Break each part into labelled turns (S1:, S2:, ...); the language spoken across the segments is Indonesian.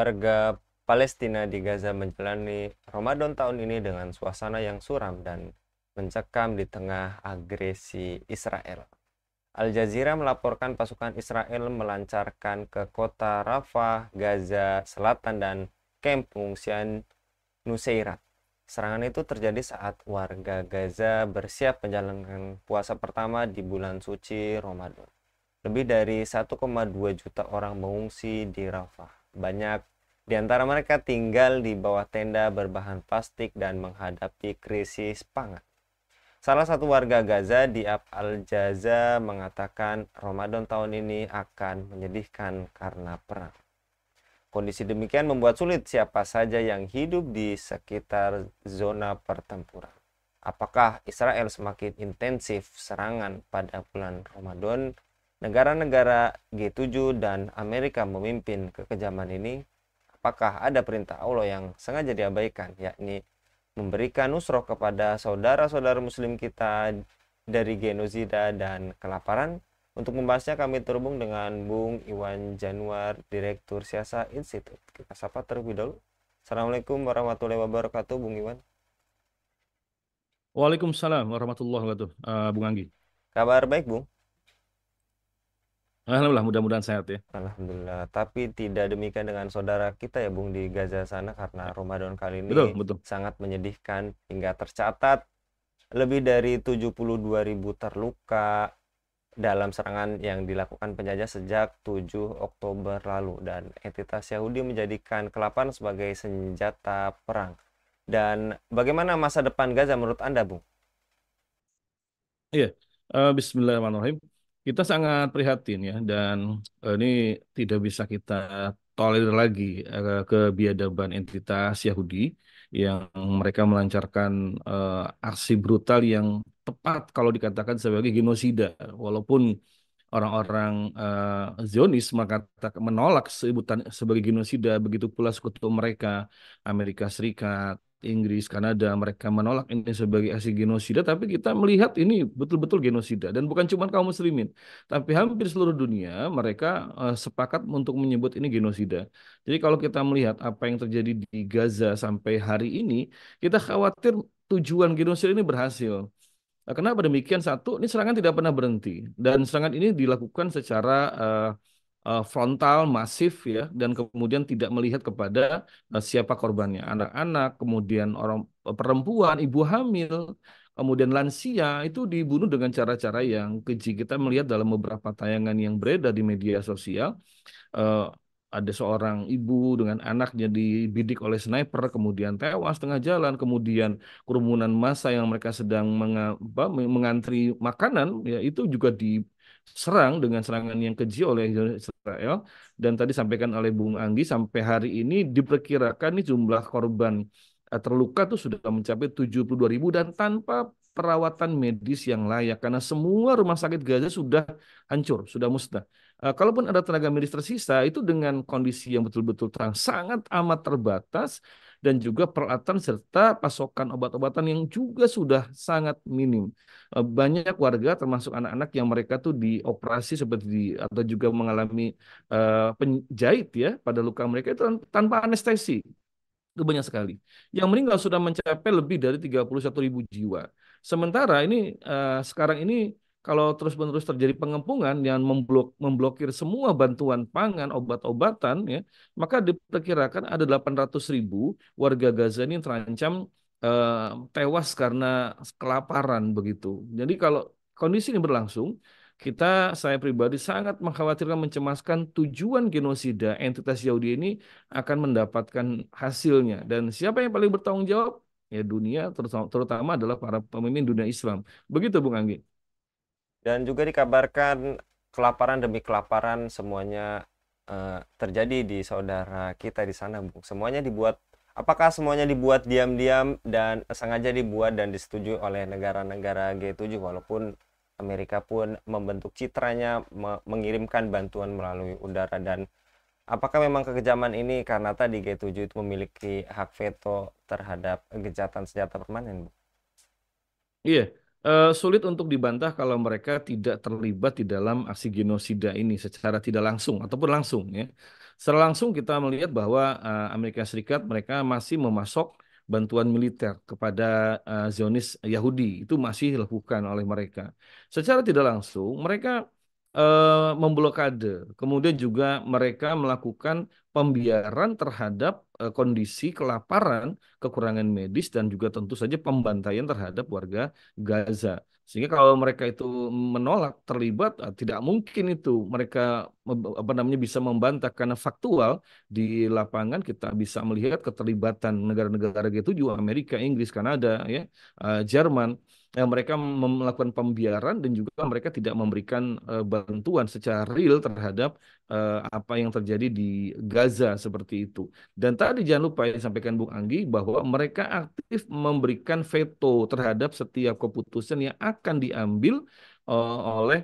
S1: Warga Palestina di Gaza menjalani Ramadan tahun ini dengan suasana yang suram dan mencekam di tengah agresi Israel. Al Jazeera melaporkan pasukan Israel melancarkan ke kota Rafah, Gaza Selatan dan kamp pengungsian Nuseirat. Serangan itu terjadi saat warga Gaza bersiap menjalankan puasa pertama di bulan suci Ramadan. Lebih dari 1,2 juta orang mengungsi di Rafah. Banyak di antara mereka tinggal di bawah tenda berbahan plastik dan menghadapi krisis pangan. Salah satu warga Gaza di Al-Jaza mengatakan Ramadan tahun ini akan menyedihkan karena perang. Kondisi demikian membuat sulit siapa saja yang hidup di sekitar zona pertempuran. Apakah Israel semakin intensif serangan pada bulan Ramadan? Negara-negara G7 dan Amerika memimpin kekejaman ini. Apakah ada perintah Allah yang sengaja diabaikan, yakni memberikan nusroh kepada saudara-saudara muslim kita dari genosida dan kelaparan? Untuk membahasnya kami terhubung dengan Bung Iwan Januar, Direktur Siasa Institute. Kita sapa terlebih dahulu. Assalamualaikum warahmatullahi wabarakatuh, Bung Iwan.
S2: Waalaikumsalam warahmatullahi wabarakatuh, Bung Anggi.
S1: Kabar baik, Bung?
S2: Alhamdulillah, mudah-mudahan sehat ya.
S1: Alhamdulillah. Tapi tidak demikian dengan saudara kita ya, Bung, di Gaza sana karena Ramadan kali ini
S2: Betul, betul.
S1: sangat menyedihkan hingga tercatat lebih dari 72.000 terluka dalam serangan yang dilakukan penjajah sejak 7 Oktober lalu dan entitas Yahudi menjadikan kelaparan sebagai senjata perang. Dan bagaimana masa depan Gaza menurut Anda, Bung?
S2: Iya, Bismillahirrahmanirrahim. Kita sangat prihatin ya, dan ini tidak bisa kita tolerir lagi kebiadaban entitas Yahudi yang mereka melancarkan aksi brutal yang tepat kalau dikatakan sebagai genosida. Walaupun orang-orang Zionis menolak sebutan sebagai genosida, begitu pula sekutu mereka, Amerika Serikat, Inggris, Kanada, mereka menolak ini sebagai aksi genosida, tapi kita melihat ini betul-betul genosida dan bukan cuma kaum muslimin, tapi hampir seluruh dunia mereka sepakat untuk menyebut ini genosida. Jadi kalau kita melihat apa yang terjadi di Gaza sampai hari ini, kita khawatir tujuan genosida ini berhasil. Nah, kenapa demikian? Satu, ini serangan tidak pernah berhenti dan serangan ini dilakukan secara frontal, masif ya, dan kemudian tidak melihat kepada siapa korbannya, anak-anak, kemudian orang perempuan, ibu hamil, kemudian lansia itu dibunuh dengan cara-cara yang keji. Kita melihat dalam beberapa tayangan yang beredar di media sosial, eh, ada seorang ibu dengan anaknya dibidik oleh sniper, kemudian tewas tengah jalan, kemudian kerumunan massa yang mereka sedang mengantri makanan, ya itu juga diserang dengan serangan yang keji oleh Israel. Dan tadi sampaikan oleh Bung Anggi, sampai hari ini diperkirakan nih jumlah korban terluka tuh sudah mencapai 72.000 dan tanpa perawatan medis yang layak karena semua rumah sakit Gaza sudah hancur, sudah musnah. Kalaupun ada tenaga medis tersisa, itu dengan kondisi yang betul-betul terang, sangat amat terbatas, dan juga peralatan serta pasokan obat-obatan yang juga sudah sangat minim. Banyak warga, termasuk anak-anak yang mereka tuh dioperasi seperti atau juga mengalami penjahit ya pada luka mereka itu tanpa anestesi. Itu banyak sekali. Yang meninggal sudah mencapai lebih dari 31.000 jiwa. Sementara ini sekarang ini kalau terus-menerus terjadi pengepungan yang memblokir semua bantuan pangan, obat-obatan, ya, maka diperkirakan ada 800.000 warga Gaza ini terancam tewas karena kelaparan begitu. Jadi kalau kondisi ini berlangsung, saya pribadi sangat mengkhawatirkan, mencemaskan tujuan genosida entitas Yahudi ini akan mendapatkan hasilnya. Dan siapa yang paling bertanggung jawab? Ya dunia, terutama adalah para pemimpin dunia Islam. Begitu, Bung Anggi.
S1: Dan juga dikabarkan kelaparan demi kelaparan semuanya terjadi di saudara kita di sana, Bung. Apakah semuanya dibuat diam-diam dan sengaja dibuat dan disetujui oleh negara-negara G7 walaupun Amerika pun membentuk citranya mengirimkan bantuan melalui udara dan apakah memang kekejaman ini karena tadi G7 itu memiliki hak veto terhadap gencatan senjata permanen, Bu?
S2: Iya. Sulit untuk dibantah kalau mereka tidak terlibat di dalam aksi genosida ini secara tidak langsung ataupun langsung ya. Secara langsung kita melihat bahwa Amerika Serikat mereka masih memasok bantuan militer kepada Zionis Yahudi itu masih dilakukan oleh mereka. Secara tidak langsung mereka memblokade, kemudian juga mereka melakukan pembiaran terhadap kondisi kelaparan, kekurangan medis dan juga tentu saja pembantaian terhadap warga Gaza. Sehingga kalau mereka itu menolak terlibat, tidak mungkin itu mereka apa namanya bisa membantah karena faktual di lapangan kita bisa melihat keterlibatan negara-negara G7, Amerika, Inggris, Kanada, ya, Jerman. Mereka melakukan pembiaran dan juga mereka tidak memberikan bantuan secara real terhadap apa yang terjadi di Gaza seperti itu. Dan tadi jangan lupa yang disampaikan Bung Anggi bahwa mereka aktif memberikan veto terhadap setiap keputusan yang akan diambil oleh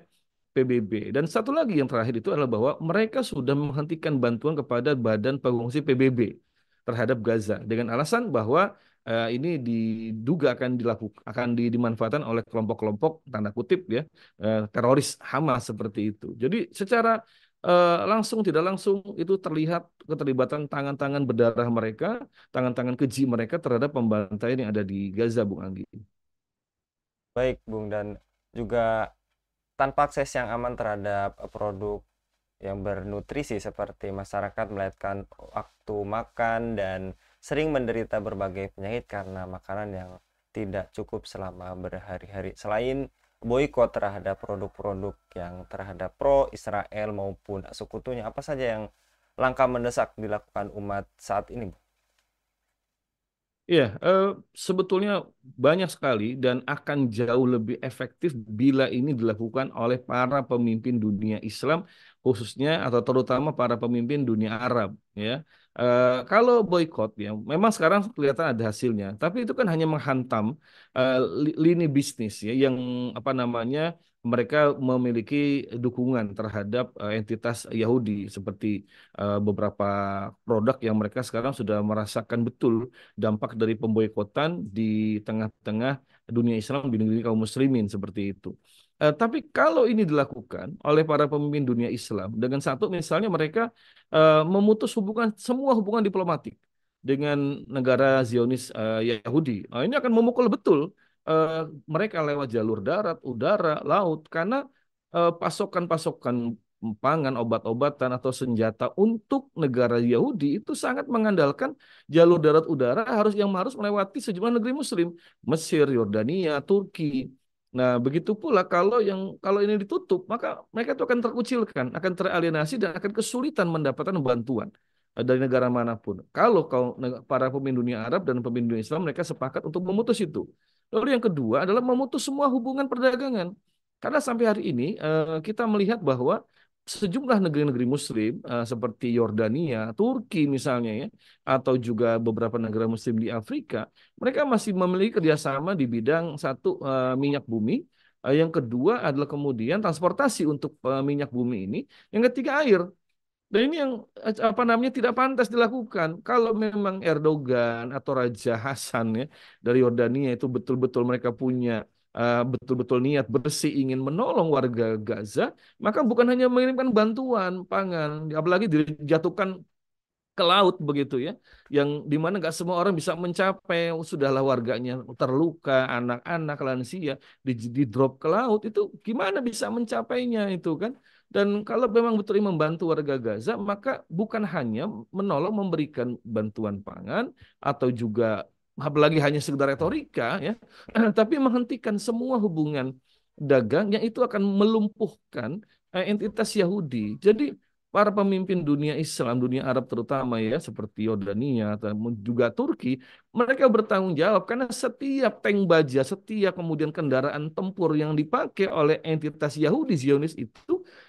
S2: PBB. Dan satu lagi yang terakhir itu adalah bahwa mereka sudah menghentikan bantuan kepada Badan Pengungsi PBB terhadap Gaza dengan alasan bahwa ini diduga akan dimanfaatkan oleh kelompok-kelompok tanda kutip ya teroris Hamas seperti itu. Jadi secara langsung tidak langsung itu terlihat keterlibatan tangan-tangan berdarah mereka, tangan-tangan keji mereka terhadap pembantaian yang ada di Gaza, Bung Anggi.
S1: Baik, Bung, dan juga tanpa akses yang aman terhadap produk yang bernutrisi seperti masyarakat melewatkan waktu makan dan sering menderita berbagai penyakit karena makanan yang tidak cukup selama berhari-hari. Selain boikot terhadap produk-produk yang terhadap pro Israel maupun sekutunya, apa saja yang langkah mendesak dilakukan umat saat ini, Bu?
S2: Iya, sebetulnya banyak sekali dan akan jauh lebih efektif bila ini dilakukan oleh para pemimpin dunia Islam khususnya atau terutama para pemimpin dunia Arab ya. Kalau boykot ya, memang sekarang kelihatan ada hasilnya, tapi itu kan hanya menghantam lini bisnis ya yang apa namanya mereka memiliki dukungan terhadap entitas Yahudi seperti beberapa produk yang mereka sekarang sudah merasakan betul dampak dari pemboikotan di tengah-tengah dunia Islam di negeri kaum muslimin seperti itu. Tapi kalau ini dilakukan oleh para pemimpin dunia Islam dengan satu misalnya mereka memutus semua hubungan diplomatik dengan negara Zionis Yahudi. Ini akan memukul betul mereka lewat jalur darat, udara, laut karena pasokan-pasokan pangan, obat-obatan atau senjata untuk negara Yahudi itu sangat mengandalkan jalur darat udara harus melewati sejumlah negeri Muslim, Mesir, Yordania, Turki. Nah, begitu pula kalau ini ditutup, maka mereka itu akan terkucilkan, akan teralienasi dan akan kesulitan mendapatkan bantuan dari negara manapun. Kalau para pemimpin dunia Arab dan pemimpin dunia Islam mereka sepakat untuk memutus itu. Lalu yang kedua adalah memutus semua hubungan perdagangan. Karena sampai hari ini kita melihat bahwa sejumlah negeri-negeri Muslim seperti Yordania, Turki misalnya ya, atau juga beberapa negara Muslim di Afrika, mereka masih memiliki kerjasama di bidang satu minyak bumi, yang kedua adalah kemudian transportasi untuk minyak bumi ini, yang ketiga air. Dan ini yang apa namanya tidak pantas dilakukan. Kalau memang Erdogan atau Raja Hasan ya dari Yordania itu betul-betul mereka punya betul-betul niat bersih ingin menolong warga Gaza, maka bukan hanya mengirimkan bantuan pangan, apalagi dijatuhkan ke laut begitu ya, yang dimana nggak semua orang bisa mencapai, sudahlah warganya terluka, anak-anak, lansia, di drop ke laut itu gimana bisa mencapainya itu kan? Dan kalau memang betul ini membantu warga Gaza, maka bukan hanya menolong memberikan bantuan pangan atau juga apalagi hanya sekedar retorika ya, tapi menghentikan semua hubungan dagang yang itu akan melumpuhkan entitas Yahudi. Jadi para pemimpin dunia Islam, dunia Arab terutama ya, seperti Yordania atau juga Turki, mereka bertanggung jawab karena setiap tank baja, setiap kemudian kendaraan tempur yang dipakai oleh entitas Yahudi Zionis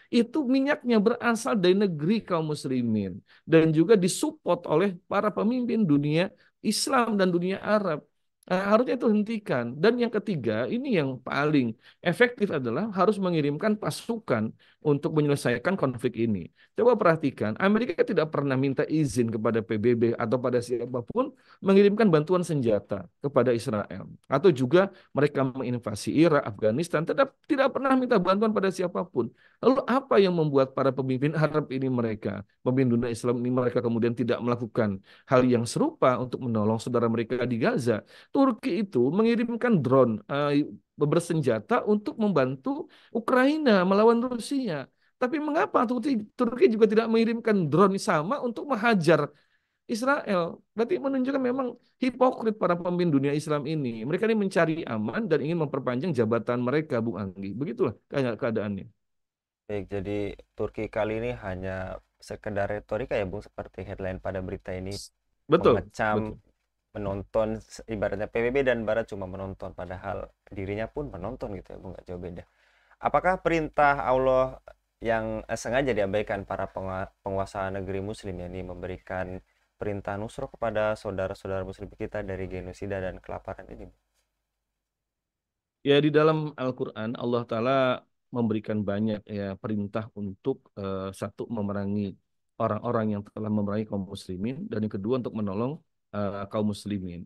S2: itu minyaknya berasal dari negeri kaum muslimin dan juga disupport oleh para pemimpin dunia Islam dan dunia Arab. Harusnya itu hentikan. Dan yang ketiga, ini yang paling efektif adalah harus mengirimkan pasukan untuk menyelesaikan konflik ini. Coba perhatikan, Amerika tidak pernah minta izin kepada PBB atau pada siapapun mengirimkan bantuan senjata kepada Israel. Atau juga mereka menginvasi Irak, Afghanistan, tetap tidak pernah minta bantuan pada siapapun. Lalu apa yang membuat para pemimpin Arab ini mereka, pemimpin dunia Islam ini mereka kemudian tidak melakukan hal yang serupa untuk menolong saudara mereka di Gaza? Turki itu mengirimkan drone bersenjata untuk membantu Ukraina melawan Rusia. Tapi mengapa Turki juga tidak mengirimkan drone sama untuk menghajar Israel? Berarti menunjukkan memang hipokrit para pemimpin dunia Islam ini. Mereka ini mencari aman dan ingin memperpanjang jabatan mereka, Bung Anggi. Begitulah keadaannya.
S1: Baik, jadi Turki kali ini hanya sekedar retorika ya Bung, seperti headline pada berita ini,
S2: Betul,
S1: mengecam
S2: betul.
S1: menonton, ibaratnya PBB dan Barat cuma menonton, padahal dirinya pun menonton gitu ya Bung, nggak jauh beda. Apakah perintah Allah yang sengaja diabaikan para penguasa negeri Muslim, yakni memberikan perintah nusro kepada saudara-saudara Muslim kita dari genosida dan kelaparan ini?
S2: Ya di dalam Al-Quran Allah Ta'ala memberikan banyak ya perintah untuk satu memerangi orang-orang yang telah memerangi kaum muslimin dan yang kedua untuk menolong kaum muslimin.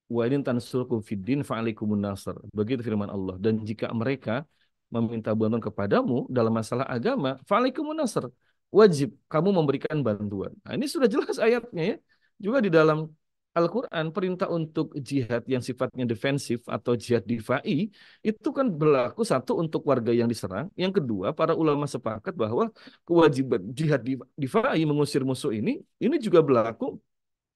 S2: Wa in tansurkum fid din fa'alaikumun nasr. Begitu firman Allah. Dan jika mereka meminta bantuan kepadamu dalam masalah agama, fa'alaikumun nasr. Wajib kamu memberikan bantuan. Nah, ini sudah jelas ayatnya ya. Juga di dalam Al-Quran perintah untuk jihad yang sifatnya defensif atau jihad difai itu kan berlaku satu untuk warga yang diserang, yang kedua para ulama sepakat bahwa kewajiban jihad difai mengusir musuh ini juga berlaku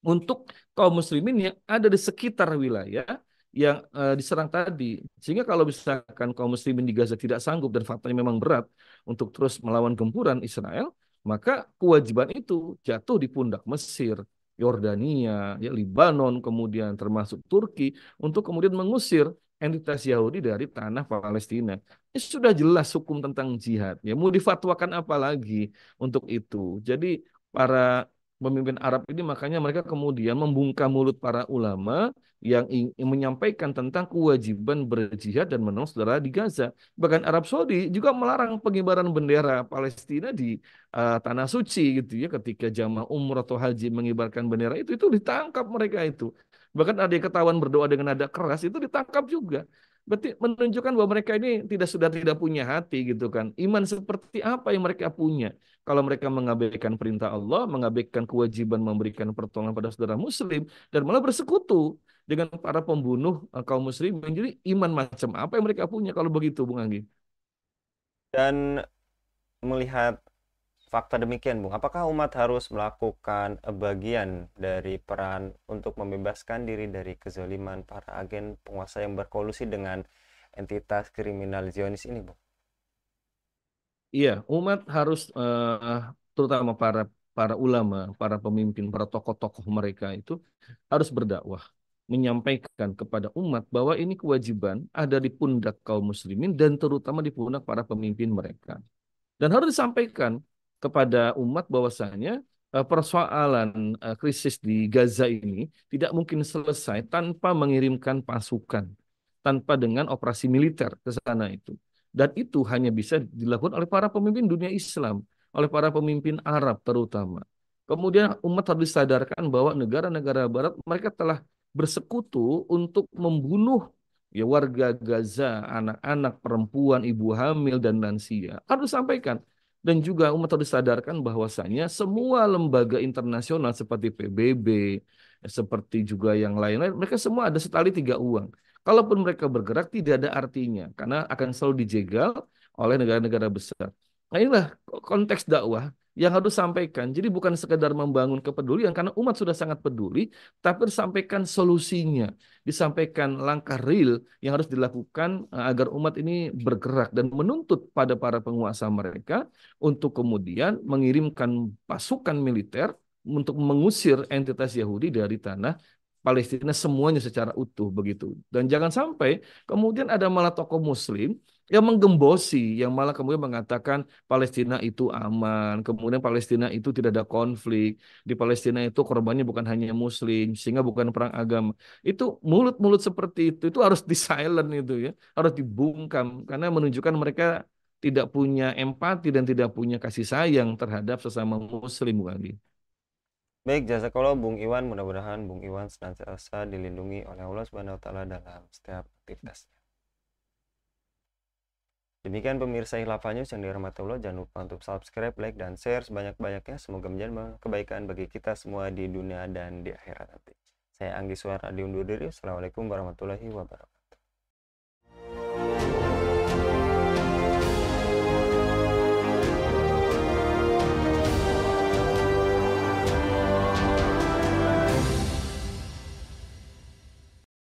S2: untuk kaum muslimin yang ada di sekitar wilayah yang diserang tadi. Sehingga kalau misalkan kaum muslimin di Gaza tidak sanggup dan faktanya memang berat untuk terus melawan gempuran Israel, maka kewajiban itu jatuh di pundak Mesir, Yordania, ya, Libanon, kemudian termasuk Turki untuk kemudian mengusir entitas Yahudi dari tanah Palestina. Ini sudah jelas hukum tentang jihad. Ya, mau difatwakan apa lagi untuk itu? Jadi para pemimpin Arab ini makanya mereka kemudian membungkam mulut para ulama yang menyampaikan tentang kewajiban berjihad dan menolong saudara di Gaza. Bahkan Arab Saudi juga melarang pengibaran bendera Palestina di tanah suci gitu ya, ketika jamaah umrah atau haji mengibarkan bendera itu ditangkap mereka itu. Bahkan ada yang ketahuan berdoa dengan nada keras itu ditangkap juga. Berarti menunjukkan bahwa mereka ini sudah tidak punya hati gitu kan. Iman seperti apa yang mereka punya? Kalau mereka mengabaikan perintah Allah, mengabaikan kewajiban memberikan pertolongan pada saudara Muslim, dan malah bersekutu dengan para pembunuh kaum Muslim. Jadi iman macam apa yang mereka punya kalau begitu, Bung Anggi?
S1: Dan melihat fakta demikian, Bung, apakah umat harus melakukan bagian dari peran untuk membebaskan diri dari kezaliman para agen penguasa yang berkolusi dengan entitas kriminal Zionis ini, Bung?
S2: Iya, umat harus terutama para para ulama, para pemimpin, para tokoh-tokoh mereka itu harus berdakwah, menyampaikan kepada umat bahwa ini kewajiban ada di pundak kaum muslimin dan terutama di pundak para pemimpin mereka. Dan harus disampaikan kepada umat bahwasanya persoalan krisis di Gaza ini tidak mungkin selesai tanpa mengirimkan pasukan, tanpa dengan operasi militer ke sana itu. Dan itu hanya bisa dilakukan oleh para pemimpin dunia Islam, oleh para pemimpin Arab terutama. Kemudian umat harus disadarkan bahwa negara-negara Barat mereka telah bersekutu untuk membunuh ya warga Gaza, anak-anak, perempuan, ibu hamil dan lansia. Harus disampaikan. Dan juga umat harus disadarkan bahwasanya semua lembaga internasional seperti PBB, seperti juga yang lain-lain, mereka semua ada setali tiga uang. Kalaupun mereka bergerak tidak ada artinya karena akan selalu dijegal oleh negara-negara besar. Nah inilah konteks dakwah yang harus disampaikan. Jadi bukan sekedar membangun kepedulian karena umat sudah sangat peduli, tapi disampaikan solusinya, disampaikan langkah real yang harus dilakukan agar umat ini bergerak dan menuntut pada para penguasa mereka untuk kemudian mengirimkan pasukan militer untuk mengusir entitas Yahudi dari tanah Palestina semuanya secara utuh begitu. Dan jangan sampai kemudian ada malah tokoh Muslim yang menggembosi, yang malah kemudian mengatakan Palestina itu aman, kemudian Palestina itu tidak ada konflik, di Palestina itu korbannya bukan hanya Muslim, sehingga bukan perang agama. Itu mulut-mulut seperti itu harus di silent itu ya, harus dibungkam karena menunjukkan mereka tidak punya empati dan tidak punya kasih sayang terhadap sesama Muslim, bukan?
S1: Baik, jazakallah Bung Iwan. Mudah-mudahan Bung Iwan senantiasa dilindungi oleh Allah Subhanahu wa taala dalam setiap aktivitasnya. Demikian pemirsa Hilafah News yang dirahmati Allah. Jangan lupa untuk subscribe, like, dan share sebanyak-banyaknya. Semoga menjadi kebaikan bagi kita semua di dunia dan di akhirat nanti. Saya Anggi Suara diundur diri. Assalamualaikum warahmatullahi wabarakatuh.